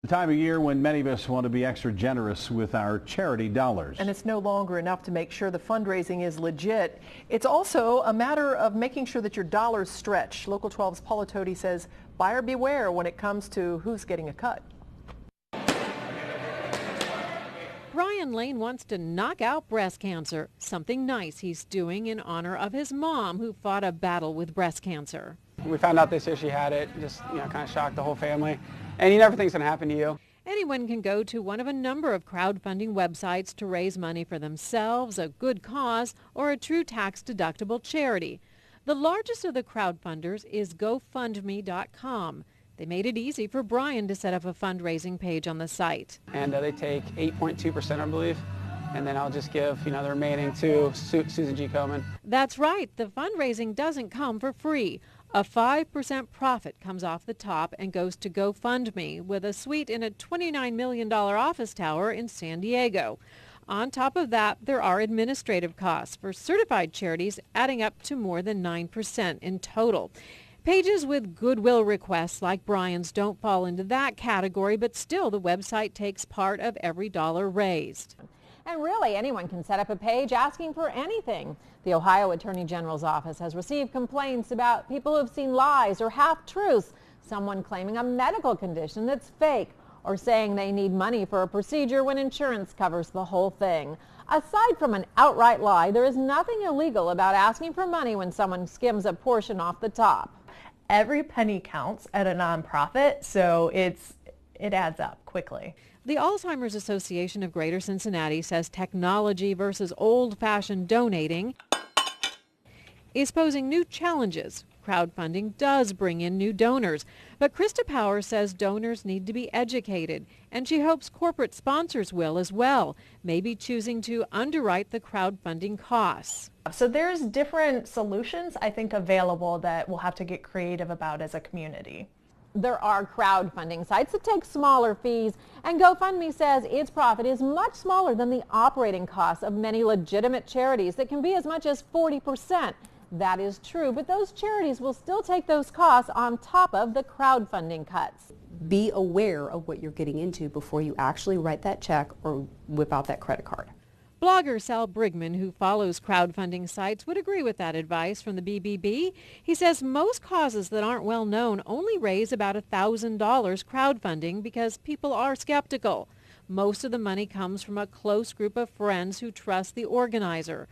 Time of year when many of us want to be extra generous with our charity dollars. And it's no longer enough to make sure the fundraising is legit. It's also a matter of making sure that your dollars stretch. Local 12's Paula Toti says buyer beware when it comes to who's getting a cut. Brian Lane wants to knock out breast cancer, something nice he's doing in honor of his mom who fought a battle with breast cancer. We found out this year she had it, just kind of shocked the whole family. And you never think it's going to happen to you. Anyone can go to one of a number of crowdfunding websites to raise money for themselves, a good cause, or a true tax-deductible charity. The largest of the crowdfunders is GoFundMe.com. They made it easy for Brian to set up a fundraising page on the site. And they take 8.2%, I believe. And then I'll just give, the remaining to Susan G. Komen. That's right. The fundraising doesn't come for free. A 5% profit comes off the top and goes to GoFundMe with a suite in a $29 million office tower in San Diego. On top of that, there are administrative costs for certified charities adding up to more than 9% in total. Pages with goodwill requests like Brian's don't fall into that category, but still the website takes part of every dollar raised. And really, anyone can set up a page asking for anything. The Ohio Attorney General's office has received complaints about people who have seen lies or half-truths, someone claiming a medical condition that's fake, or saying they need money for a procedure when insurance covers the whole thing. Aside from an outright lie, there is nothing illegal about asking for money when someone skims a portion off the top. Every penny counts at a nonprofit, so it adds up quickly. The Alzheimer's Association of Greater Cincinnati says technology versus old-fashioned donating is posing new challenges. Crowdfunding does bring in new donors, but Krista Power says donors need to be educated, and she hopes corporate sponsors will as well, maybe choosing to underwrite the crowdfunding costs. So there's different solutions, I think, available that we'll have to get creative about as a community. There are crowdfunding sites that take smaller fees, and GoFundMe says its profit is much smaller than the operating costs of many legitimate charities that can be as much as 40%. That is true, but those charities will still take those costs on top of the crowdfunding cuts. Be aware of what you're getting into before you actually write that check or whip out that credit card. Blogger Sal Brigman, who follows crowdfunding sites, would agree with that advice from the BBB. He says most causes that aren't well known only raise about $1,000 crowdfunding because people are skeptical. Most of the money comes from a close group of friends who trust the organizer.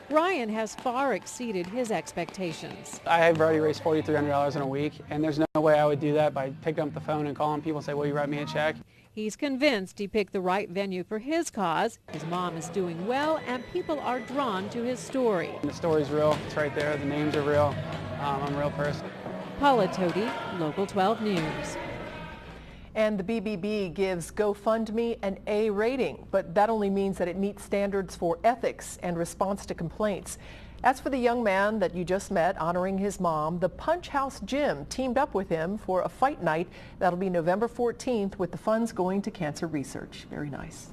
Brian has far exceeded his expectations. I have already raised $4,300 in a week, and there's no way I would do that by picking up the phone and calling people and say, will you write me a check? He's convinced he picked the right venue for his cause. His mom is doing well, and people are drawn to his story. The story's real. It's right there. The names are real. I'm a real person. Paula Toti, Local 12 News. And the BBB gives GoFundMe an A rating, but that only means that it meets standards for ethics and response to complaints. As for the young man that you just met honoring his mom, the Punch House Gym teamed up with him for a fight night that'll be November 14th with the funds going to cancer research. Very nice.